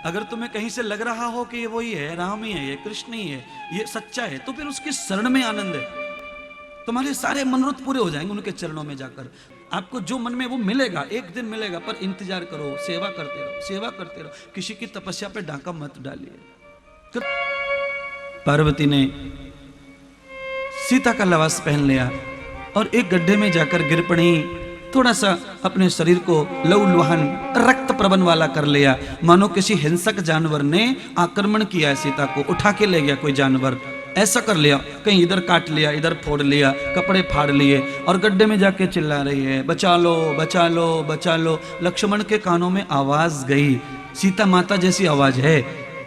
अगर तुम्हें कहीं से लग रहा हो कि ये वही है, राम ही है, ये कृष्ण ही है, ये सच्चा है, तो फिर उसकी शरण में आनंद है। तुम्हारे सारे मनोरथ पूरे हो जाएंगे उनके चरणों में जाकर। आपको जो मन में वो मिलेगा, एक दिन मिलेगा, पर इंतजार करो, सेवा करते रहो, सेवा करते रहो, किसी की तपस्या पे डाका मत डालिए। तो पार्वती ने सीता का लिबास पहन लिया और एक गड्ढे में जाकर गिर पड़ी। थोड़ा सा अपने शरीर को लहूलुहान रक्त प्रबन वाला कर लिया, मानो किसी हिंसक जानवर ने आक्रमण किया है, सीता को उठा के ले गया कोई जानवर, ऐसा कर लिया। कहीं इधर काट लिया, इधर फोड़ लिया, कपड़े फाड़ लिए और गड्ढे में जाके चिल्ला रही है, बचा लो बचा लो बचा लो। लक्ष्मण के कानों में आवाज गई, सीता माता जैसी आवाज है,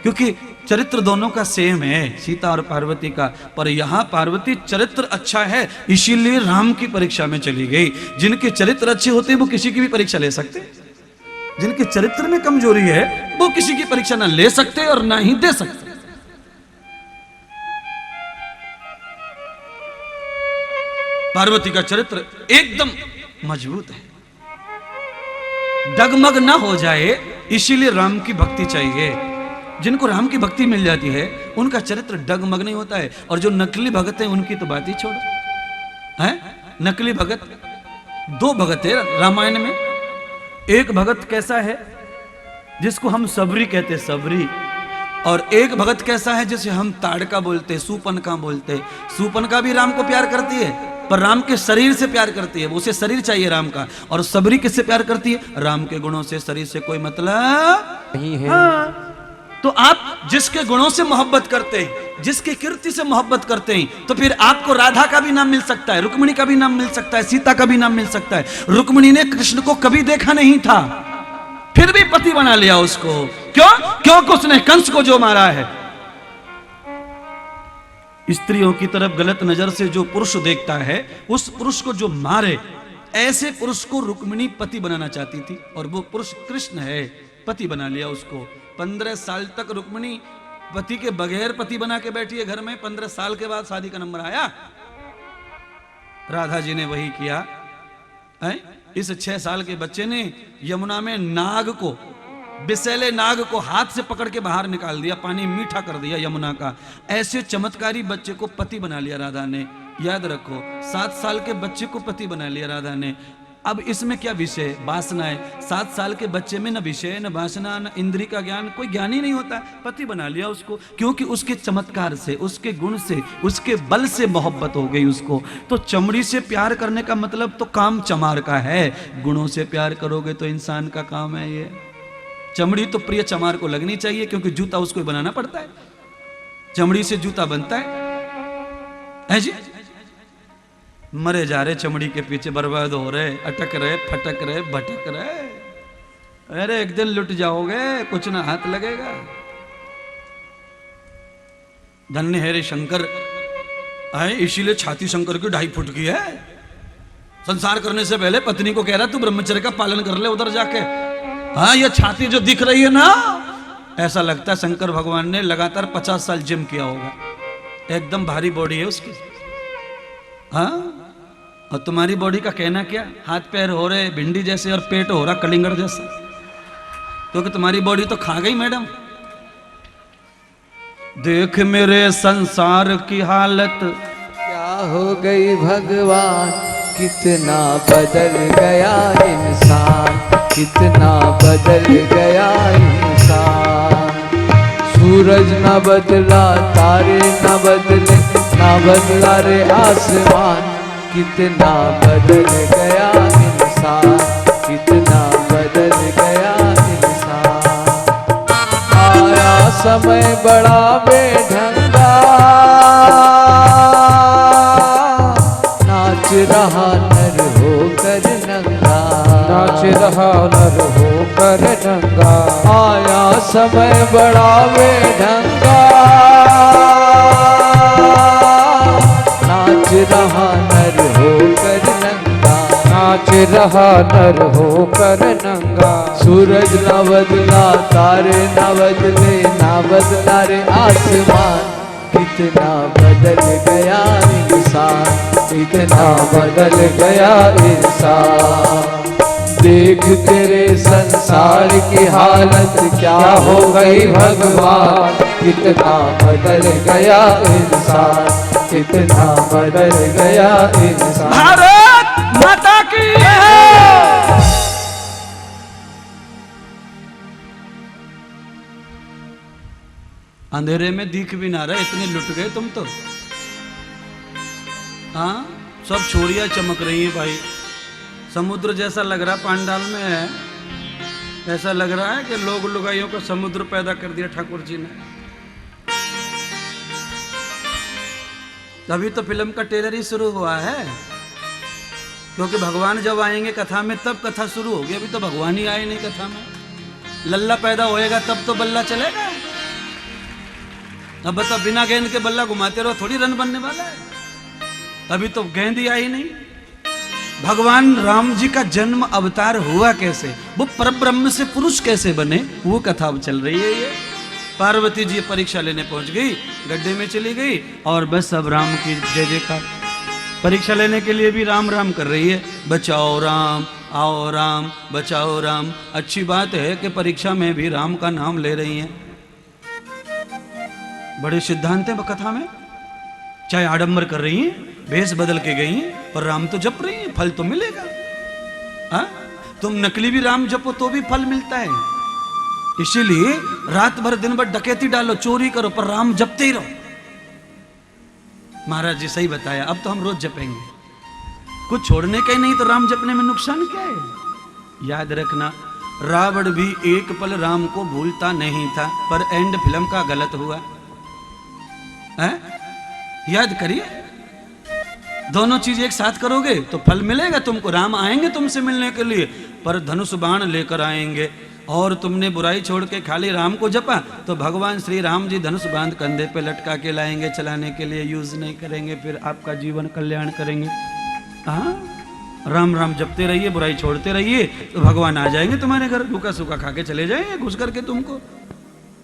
क्योंकि चरित्र दोनों का सेम है, सीता और पार्वती का। पर यहां पार्वती चरित्र अच्छा है, इसीलिए राम की परीक्षा में चली गई। जिनके चरित्र अच्छे होते हैं वो किसी की भी परीक्षा ले सकते, जिनके चरित्र में कमजोरी है वो किसी की परीक्षा ना ले सकते और ना ही दे सकते। पार्वती का चरित्र एकदम मजबूत है, डगमग ना हो जाए, इसीलिए राम की भक्ति चाहिए। जिनको राम की भक्ति मिल जाती है उनका चरित्र डगमग नहीं होता है। और जो नकली भगत है उनकी तो बात ही छोड़ो, है नकली भगत। दो भगत है रामायण में। एक भगत कैसा है जिसको हम सबरी कहते, सबरी, और एक भगत कैसा है जिसे हम ताड़का बोलते, सूपनका बोलते। सूपनका भी राम को प्यार करती है पर राम के शरीर से प्यार करती है, उसे शरीर चाहिए राम का। और सबरी किससे प्यार करती है? राम के गुणों से, शरीर से कोई मतलब नहीं है। हाँ। तो आप जिसके गुणों से मोहब्बत करते हैं, जिसकी कीर्ति से मोहब्बत करते हैं, तो फिर आपको राधा का भी नाम मिल सकता है, रुक्मिणी का भी नाम मिल सकता है, सीता का भी नाम मिल सकता है। रुक्मिणी ने कृष्ण को कभी देखा नहीं था, फिर भी पति बना लिया उसको। क्यों? क्योंकि उसने कंस को जो मारा है। स्त्रियों की तरफ गलत नजर से जो पुरुष देखता है, उस पुरुष को जो मारे, ऐसे पुरुष को रुक्मिणी पति बनाना चाहती थी और वो पुरुष कृष्ण है, पति बना लिया उसको। 15 साल तक रुक्मिणी पति के बगैर पति बना के बैठी है घर में। 15 साल के बाद शादी का नंबर आया। राधा जी ने वही किया है? इस 6 साल के बच्चे ने यमुना में नाग को, बिसेले नाग को हाथ से पकड़ के बाहर निकाल दिया, पानी मीठा कर दिया यमुना का। ऐसे चमत्कारी बच्चे को पति बना लिया राधा ने। याद रखो, 7 साल के बच्चे को पति बना लिया राधा ने। अब इसमें क्या विषय? वासना है। 7 साल के बच्चे में न विषय, न वासना, न इंद्री का ज्ञान, कोई ज्ञान ही नहीं होता। पति बना लिया उसको, क्योंकि उसके चमत्कार से, उसके गुण से, उसके बल से मोहब्बत हो गई उसको। तो चमड़ी से प्यार करने का मतलब तो काम चमार का है, गुणों से प्यार करोगे तो इंसान का काम है ये। चमड़ी तो प्रिय चमार को लगनी चाहिए, क्योंकि जूता उसको बनाना पड़ता है, चमड़ी से जूता बनता है जी। मरे जा रहे चमड़ी के पीछे, बर्बाद हो रहे, अटक रहे, फटक रहे, भटक रहे। अरे एक दिन लुट जाओगे, कुछ ना हाथ लगेगा। धन्य है रे शंकर, आए इसीलिए छाती शंकर की 2.5 फुट की है। संसार करने से पहले पत्नी को कह रहा तू ब्रह्मचर्य का पालन कर ले उधर जाके। हाँ, ये छाती जो दिख रही है ना, ऐसा लगता है शंकर भगवान ने लगातार 50 साल जिम किया होगा। एकदम भारी बॉडी है उसकी। हाँ, और तुम्हारी बॉडी का कहना क्या? हाथ पैर हो रहे भिंडी जैसे और पेट हो रहा कलिंगड़ जैसा, क्योंकि तुम्हारी बॉडी तो खा गई मैडम। देख मेरे संसार की हालत क्या हो गई भगवान, कितना बदल गया इंसान, कितना बदल गया इंसान। सूरज न बदला, तारे न बदले, न बदला रे आसमान, कितना बदल गया इंसान, कितना बदल गया इंसान। आया समय बड़ा बेढंगा, नाच रहा नर होकर नंगा, नाच रहा नर होकर नंगा। आया समय बड़ा बेढंगा, नाच रहा नर होकर नंगा, नाच रहा नर होकर नंगा। सूरज न बदला, तारे न बदले, न बदला रे आसमान, कितना बदल गया इंसान, कितना बदल गया इंसान। देख तेरे संसार की हालत क्या हो गई भगवान, कितना बदल गया इंसान, कितना बदल गया इंसान। भारत माता की अंधेरे में दिख भी ना रहे, इतने लुट गए तुम तो। हाँ, सब छोरियां चमक रही हैं भाई। समुद्र जैसा लग रहा पांडाल में है, ऐसा लग रहा है कि लोग लुगाइयों को समुद्र पैदा कर दिया ठाकुर जी ने। अभी तो फिल्म का ट्रेलर ही शुरू हुआ है, क्योंकि भगवान जब आएंगे कथा में तब कथा शुरू होगी। अभी तो भगवान ही आए नहीं कथा में। लल्ला पैदा होएगा तब तो बल्ला चलेगा। अब बता, बिना गेंद के बल्ला घुमाते रहो, थोड़ी रन बनने वाला है। अभी तो गेंद ही आई नहीं। भगवान राम जी का जन्म अवतार हुआ कैसे, वो परब्रह्म से पुरुष कैसे बने, वो कथा अब चल रही है। ये पार्वती जी परीक्षा लेने पहुंच गई, गड्ढे में चली गई, और बस अब राम की जय जयकार। परीक्षा लेने के लिए भी राम राम कर रही है, बचाओ राम, आओ राम, बचाओ राम। अच्छी बात है कि परीक्षा में भी राम का नाम ले रही हैं। बड़े सिद्धांत हैं कथा में। चाहे आडंबर कर रही हैं, भेष बदल के गई हैं, पर राम तो जप रही हैं, फल तो मिलेगा। हाँ, तुम नकली भी राम जपो तो भी फल मिलता है। इसीलिए रात भर दिन भर डकैती डालो, चोरी करो, पर राम जपते ही रहो। महाराज जी सही बताया, अब तो हम रोज जपेंगे। कुछ छोड़ने का ही नहीं तो राम जपने में नुकसान क्या है। याद रखना, रावण भी एक पल राम को भूलता नहीं था, पर एंड फिल्म का गलत हुआ है? याद करिए, दोनों चीज एक साथ करोगे तो फल मिलेगा तुमको। राम आएंगे तुमसे मिलने के लिए, पर धनुष बाण लेकर आएंगे। और तुमने बुराई छोड़ के खाली राम को जपा तो भगवान श्री राम जी धनुष बांध कंधे पे लटका के लाएंगे, चलाने के लिए यूज नहीं करेंगे, फिर आपका जीवन कल्याण करेंगे। हाँ, राम राम जपते रहिए, बुराई छोड़ते रहिए, तो भगवान आ जाएंगे तुम्हारे घर, भूखा सूखा खा के चले जाएंगे घुस करके तुमको।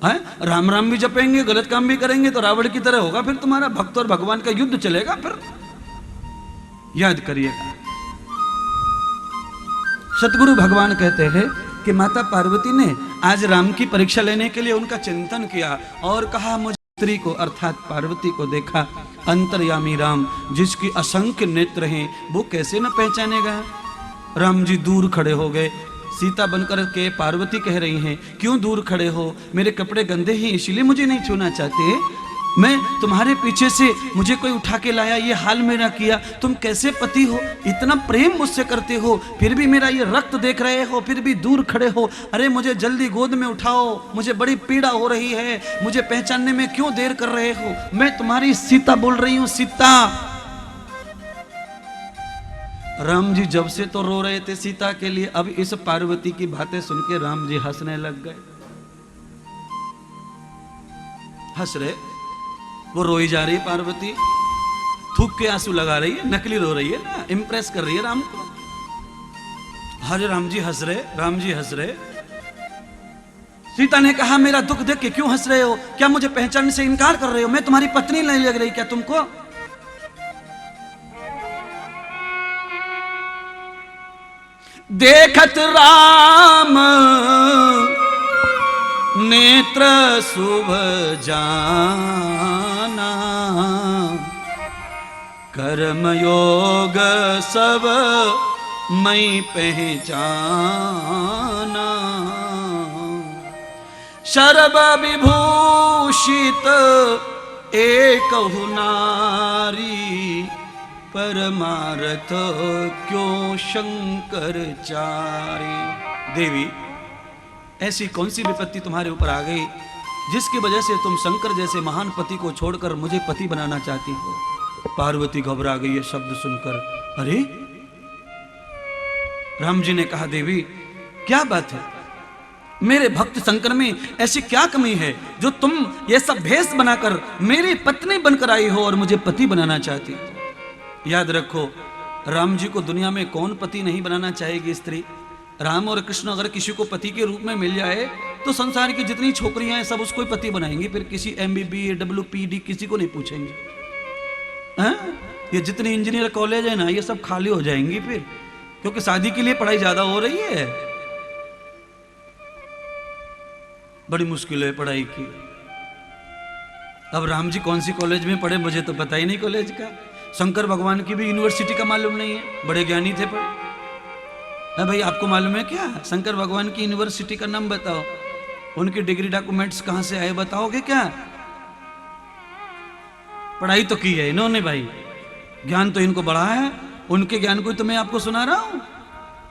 है, राम राम भी जपेंगे, गलत काम भी करेंगे तो रावण की तरह होगा फिर तुम्हारा। भक्त और भगवान का युद्ध चलेगा फिर। याद करिएगा, सतगुरु भगवान कहते हैं कि माता पार्वती ने आज राम की परीक्षा लेने के लिए उनका चिंतन किया और कहा, मुझे स्त्री को अर्थात पार्वती को देखा, अंतर्यामी राम जिसकी असंख्य नेत्र हैं, वो कैसे न पहचानेगा। राम जी दूर खड़े हो गए। सीता बनकर के पार्वती कह रही हैं, क्यों दूर खड़े हो, मेरे कपड़े गंदे हैं इसीलिए मुझे नहीं छूना चाहते। मैं तुम्हारे पीछे से मुझे कोई उठा के लाया, ये हाल मेरा किया। तुम कैसे पति हो, इतना प्रेम मुझसे करते हो, फिर भी मेरा ये रक्त देख रहे हो, फिर भी दूर खड़े हो। अरे मुझे जल्दी गोद में उठाओ, मुझे बड़ी पीड़ा हो रही है, मुझे पहचानने में क्यों देर कर रहे हो। मैं तुम्हारी सीता बोल रही हूं, सीता। राम जी जब से तो रो रहे थे सीता के लिए, अब इस पार्वती की बातें सुन के राम जी हंसने लग गए। हंस रहे, वो रोई जा रही पार्वती, थूक के आंसू लगा रही है, नकली रो रही है ना, इंप्रेस कर रही है राम को। हरे राम जी हंस रहे, राम जी हंस रहे। सीता ने कहा, मेरा दुख देख के क्यों हंस रहे हो, क्या मुझे पहचानने से इनकार कर रहे हो, मैं तुम्हारी पत्नी नहीं लग रही क्या तुमको। देखत राम नेत्र शुभ जाना, कर्म योग सब मैं पहचाना। शरब विभूषित एक नारी, परमार्थ क्यों शंकर चारी। देवी, ऐसी कौन सी विपत्ति तुम्हारे ऊपर आ गई जिसकी वजह से तुम शंकर जैसे महान पति को छोड़कर मुझे पति बनाना चाहती हो। पार्वती घबरा गई ये शब्द सुनकर। अरे, राम जी ने कहा, देवी क्या बात है, मेरे भक्त शंकर में ऐसी क्या कमी है जो तुम ये सब भेष बनाकर मेरी पत्नी बनकर आई हो और मुझे पति बनाना चाहती हो। याद रखो, राम जी को दुनिया में कौन पति नहीं बनाना चाहेगी स्त्री। राम और कृष्ण अगर किसी को पति के रूप में मिल जाए तो संसार की जितनी छोकरियां हैं सब उसको ही पति बनाएंगी, फिर किसी MBBA WPD किसी को नहीं पूछेंगे। ये जितनी इंजीनियर कॉलेज है ना, ये सब खाली हो जाएंगी फिर। क्योंकि शादी के लिए पढ़ाई ज्यादा हो रही है। बड़ी मुश्किल है पढ़ाई की। अब राम जी कौन सी कॉलेज में पढ़े मुझे तो पता ही नहीं कॉलेज का। शंकर भगवान की भी यूनिवर्सिटी का मालूम नहीं है, बड़े ज्ञानी थे पर। है भाई, आपको मालूम है क्या शंकर भगवान की यूनिवर्सिटी का नाम बताओ, उनके डिग्री डॉक्यूमेंट्स कहां से आए बताओगे क्या? पढ़ाई तो की है इन्होंने भाई, ज्ञान तो इनको बढ़ा है, उनके ज्ञान को तो मैं आपको सुना रहा हूं।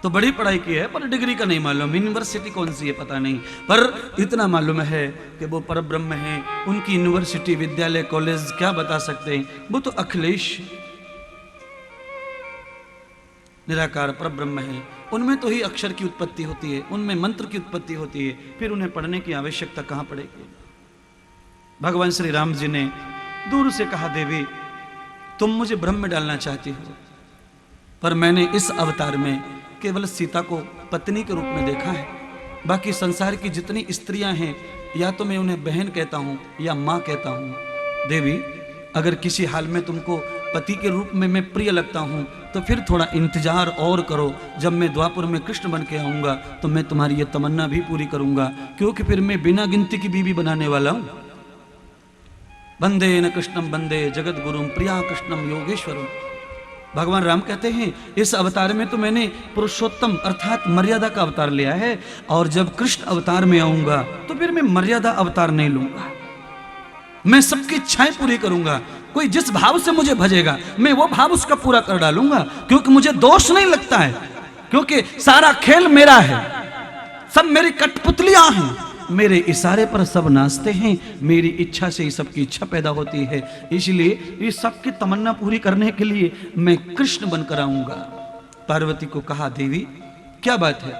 तो बड़ी पढ़ाई की है पर डिग्री का नहीं मालूम, यूनिवर्सिटी कौन सी है पता नहीं, पर इतना मालूम है कि वो परब्रह्म है। उनकी यूनिवर्सिटी, विद्यालय, कॉलेज क्या बता सकते हैं, वो तो अखिलेश निराकार परब्रह्म है। उनमें तो ही अक्षर की उत्पत्ति होती है, उनमें मंत्र की उत्पत्ति होती है, फिर उन्हें पढ़ने की आवश्यकता कहां पड़ेगी। भगवान श्री राम जी ने दूर से कहा, देवी तुम मुझे भ्रम में डालना चाहती हो, पर मैंने इस अवतार में केवल सीता को पत्नी के रूप में देखा है। बाकी संसार की जितनी स्त्रियां हैं, या तो मैं उन्हें बहन कहता हूं या मां कहता हूं। देवी अगर किसी हाल में तुमको पति के रूप में मैं प्रिय लगता हूं तो फिर थोड़ा इंतजार और करो। जब मैं द्वापर में कृष्ण बन के आऊंगा तो मैं तुम्हारी ये तमन्ना भी पूरी करूंगा, क्योंकि फिर मैं बिना गिनती की बीवी बनाने वाला हूं। वंदे न कृष्णम वंदे जगत गुरुम प्रिया कृष्णम योगेश्वरम। भगवान राम कहते हैं इस अवतार में तो मैंने पुरुषोत्तम अर्थात मर्यादा का अवतार लिया है, और जब कृष्ण अवतार में आऊंगा तो फिर मैं मर्यादा अवतार नहीं लूंगा, मैं सबकी इच्छाएं पूरी करूंगा। कोई जिस भाव से मुझे भजेगा मैं वो भाव उसका पूरा कर डालूंगा, क्योंकि मुझे दोष नहीं लगता है, क्योंकि सारा खेल मेरा है, सब मेरी कठपुतलियां हैं, मेरे इशारे पर सब नाचते हैं, मेरी इच्छा से ही सबकी इच्छा पैदा होती है। इसलिए ये सबकी तमन्ना पूरी करने के लिए मैं कृष्ण बनकर आऊंगा। पार्वती को कहा, देवी क्या बात है,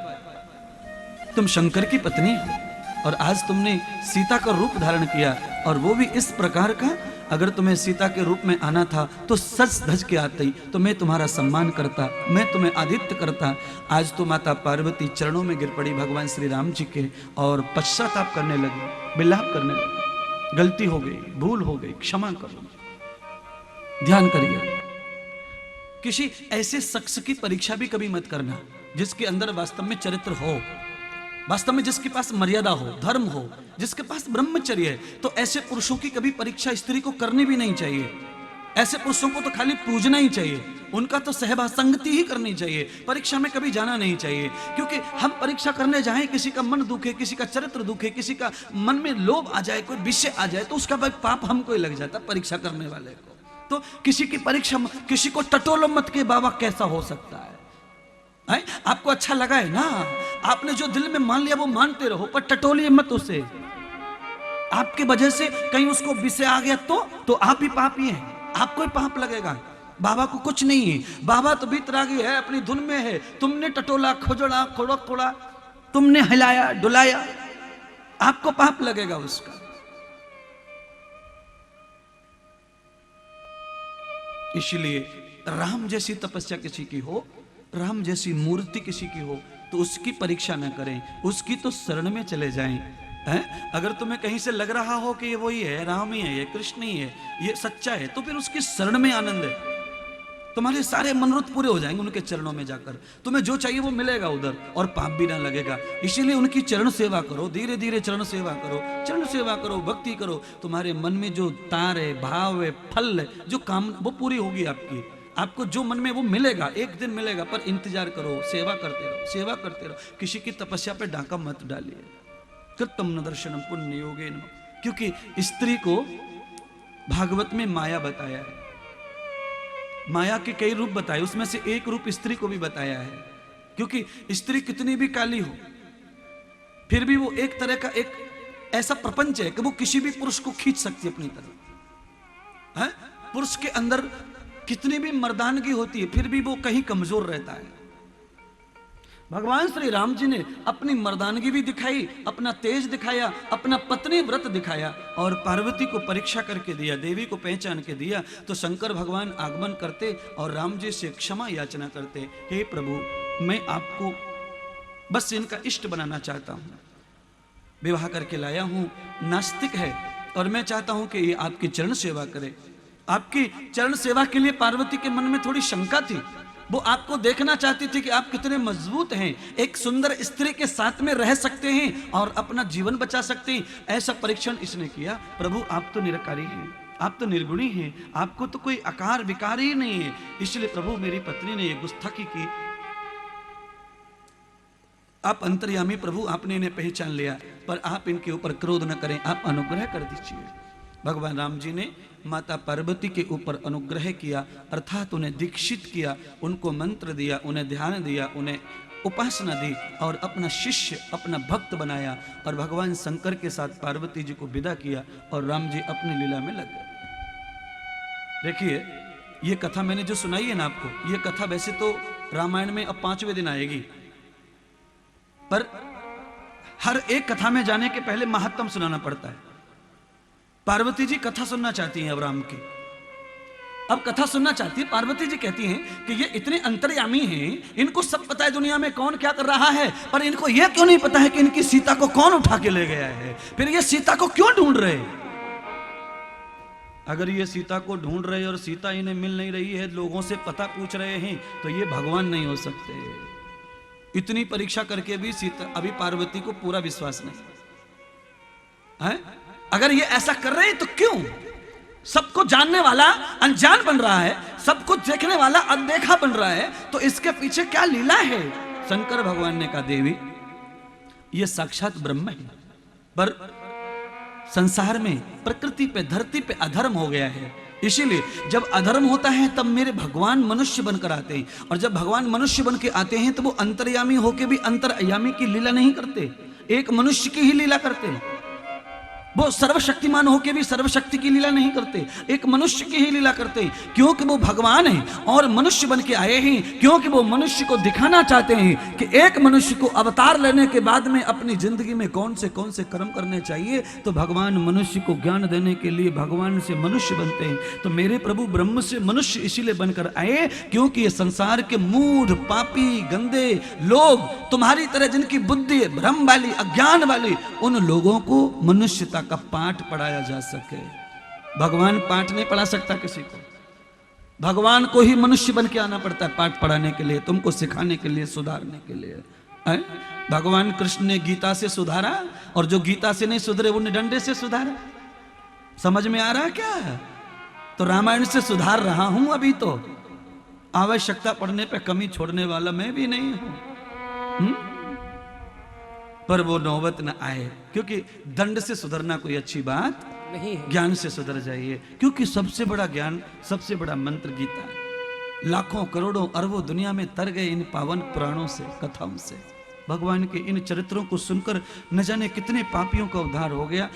तुम शंकर की पत्नी हो और आज तुमने सीता का रूप धारण किया, और वो भी इस प्रकार का। अगर तुम्हें सीता के रूप में आना था तो सज धज के आती, तो मैं तुम्हारा सम्मान करता, मैं तुम्हें आदित्य करता। आज तो माता पार्वती चरणों में गिर पड़ी भगवान श्री राम जी के, और पश्चाताप करने लगी, विलाप करने लगी, गलती हो गई, भूल हो गई, क्षमा करो। ध्यान करिए, किसी ऐसे शख्स की परीक्षा भी कभी मत करना जिसके अंदर वास्तव में चरित्र हो, वास्तव में जिसके पास मर्यादा हो, धर्म हो, जिसके पास ब्रह्मचर्य है। तो ऐसे पुरुषों की कभी परीक्षा स्त्री को करनी भी नहीं चाहिए। ऐसे पुरुषों को तो खाली पूजना ही चाहिए, उनका तो सहवास संगति ही करनी चाहिए, परीक्षा में कभी जाना नहीं चाहिए। क्योंकि हम परीक्षा करने जाएं, किसी का मन दुखे, किसी का चरित्र दुखे, किसी का मन में लोभ आ जाए, कोई विषय आ जाए, तो उसका भाई पाप हमको ही लग जाता परीक्षा करने वाले को। तो किसी की परीक्षा, किसी को टटोलो मत के बाबा कैसा हो सकता है। आपको अच्छा लगा है ना, आपने जो दिल में मान लिया वो मानते रहो, पर टटोलिए मत उसे। आपके वजह से कहीं उसको विषय आ गया तो आप ही पापी हैं, आपको ही पाप लगेगा। बाबा को कुछ नहीं है, बाबा तो बीतरागी है, अपनी धुन में है। तुमने टटोला, खोजड़ा, खोड़ा, तुमने हिलाया डुलाया, आपको पाप लगेगा उसका। इसलिए राम जैसी तपस्या किसी की हो, राम जैसी मूर्ति किसी की हो, तो उसकी परीक्षा न करें, उसकी तो शरण में चले जाएं। हैं? अगर तुम्हें कहीं से लग रहा हो कि ये वही है, राम ही है, ये कृष्ण ही है, ये सच्चा है, तो फिर उसकी शरण में आनंद है। तुम्हारे सारे मनोरथ पूरे हो जाएंगे उनके चरणों में जाकर, तुम्हें जो चाहिए वो मिलेगा उधर, और पाप भी ना लगेगा। इसीलिए उनकी चरण सेवा करो, धीरे धीरे चरण सेवा करो, चरण सेवा करो, भक्ति करो। तुम्हारे मन में जो तार है, भाव है, फल है, जो काम, वो पूरी होगी आपकी। आपको जो मन में वो मिलेगा, एक दिन मिलेगा, पर इंतजार करो, सेवा करते रहो, सेवा करते रहो। किसी की तपस्या पे डाका मत डालिए। कृतम न दर्शनम पुण्य योगे न, क्योंकि स्त्री को भागवत में माया बताया है, माया के कई रूप बताए, उसमें से एक रूप स्त्री को भी बताया है। क्योंकि स्त्री कितनी भी काली हो, फिर भी वो एक तरह का एक ऐसा प्रपंच है कि वो किसी भी पुरुष को खींच सकती है अपनी तरफ। है पुरुष के अंदर कितनी भी मर्दानगी होती है, फिर भी वो कहीं कमजोर रहता है। भगवान श्री राम जी ने अपनी मर्दानगी भी दिखाई, अपना तेज दिखाया, अपना पत्नी व्रत दिखाया, और पार्वती को परीक्षा करके दिया, देवी को पहचान के दिया। तो शंकर भगवान आगमन करते और राम जी से क्षमा याचना करते, हे प्रभु, मैं आपको बस इनका इष्ट बनाना चाहता हूं, विवाह करके लाया हूं, नास्तिक है, और मैं चाहता हूं कि ये आपकी चरण सेवा करे। आपकी चरण सेवा के लिए पार्वती के मन में थोड़ी शंका थी, वो आपको देखना चाहती थी कि आप कितने मजबूत हैं, एक सुंदर स्त्री के साथ में रह सकते हैं और अपना जीवन बचा सकते हैं। ऐसा परीक्षण इसने किया। प्रभु आप तो निरकारी हैं, आप तो निर्गुणी हैं, आपको तो कोई आकार विकार ही नहीं है। इसलिए प्रभु मेरी पत्नी ने ये गुस्ताखी की। आप अंतर्यामी प्रभु, आपने इन्हें पहचान लिया, पर आप इनके ऊपर क्रोध न करें, आप अनुग्रह कर दीजिए। भगवान राम जी ने माता पार्वती के ऊपर अनुग्रह किया, अर्थात उन्हें दीक्षित किया, उनको मंत्र दिया, उन्हें ध्यान दिया, उन्हें उपासना दी और अपना शिष्य, अपना भक्त बनाया और भगवान शंकर के साथ पार्वती जी को विदा किया और राम जी अपनी लीला में लग गए। देखिए, ये कथा मैंने जो सुनाई है ना आपको, ये कथा वैसे तो रामायण में अब 5वें दिन आएगी, पर हर एक कथा में जाने के पहले महात्म सुनाना पड़ता है। पार्वती जी कथा सुनना चाहती हैं अब राम की। अब कथा सुनना चाहती है, पार्वती जी कहती हैं कि ये इतने अंतर्यामी हैं, इनको सब पता है दुनिया में कौन क्या कर रहा है, पर इनको ये क्यों नहीं पता है कि इनकी सीता को कौन उठा के ले गया है, फिर ये सीता को क्यों ढूंढ रहे। अगर ये सीता को ढूंढ रहे और सीता इन्हें मिल नहीं रही है, लोगों से पता पूछ रहे हैं, तो ये भगवान नहीं हो सकते। इतनी परीक्षा करके भी सीता, अभी पार्वती को पूरा विश्वास नहीं है। अगर ये ऐसा कर रहे हैं तो क्यों? सबको जानने वाला अनजान बन रहा है, सबको देखने वाला अनदेखा बन रहा है, तो इसके पीछे क्या लीला है? शंकर भगवान ने कहा, देवी ये साक्षात ब्रह्म है, पर संसार में प्रकृति पे, धरती पे अधर्म हो गया है। इसीलिए जब अधर्म होता है तब मेरे भगवान मनुष्य बनकर आते हैं, और जब भगवान मनुष्य बन के आते हैं तो वो अंतर्यामी होके भी अंतर्यामी की लीला नहीं करते, एक मनुष्य की ही लीला करते हैं। वो सर्वशक्तिमान होके भी सर्वशक्ति की लीला नहीं करते, एक मनुष्य की ही लीला करते हैं, क्योंकि वो भगवान हैं और मनुष्य बन के आए हैं, क्योंकि वो मनुष्य को दिखाना चाहते हैं कि एक मनुष्य को अवतार लेने के बाद में अपनी जिंदगी में कौन से कर्म करने चाहिए। तो भगवान मनुष्य को ज्ञान देने के लिए भगवान से मनुष्य बनते हैं। तो मेरे प्रभु ब्रह्म से मनुष्य इसीलिए बनकर आए क्योंकि ये संसार के मूढ़, पापी, गंदे लोग, तुम्हारी तरह जिनकी बुद्धि भ्रम वाली, अज्ञान वाली, उन लोगों को मनुष्यता का पाठ पढ़ाया जा सके। भगवान पाठ नहीं पढ़ा सकता किसी को, भगवान को ही मनुष्य बन के आना पड़ता है पाठ पढ़ाने के लिए, तुमको सिखाने के लिए, सुधारने के लिए। भगवान कृष्ण ने गीता से सुधारा, और जो गीता से नहीं सुधरे उन्हें डंडे से सुधारा। समझ में आ रहा है क्या? तो रामायण से सुधार रहा हूं अभी, तो आवश्यकता पड़ने पे कमी छोड़ने वाला मैं भी नहीं हूं। पर वो नौबत न आए, क्योंकि दंड से सुधरना कोई अच्छी बात नहीं है। ज्ञान से सुधर जाइए, क्योंकि सबसे बड़ा ज्ञान, सबसे बड़ा मंत्र गीता है। लाखों करोड़ों अरबों दुनिया में तर गए इन पावन पुराणों से, कथाओं से। भगवान के इन चरित्रों को सुनकर न जाने कितने पापियों का उद्धार हो गया।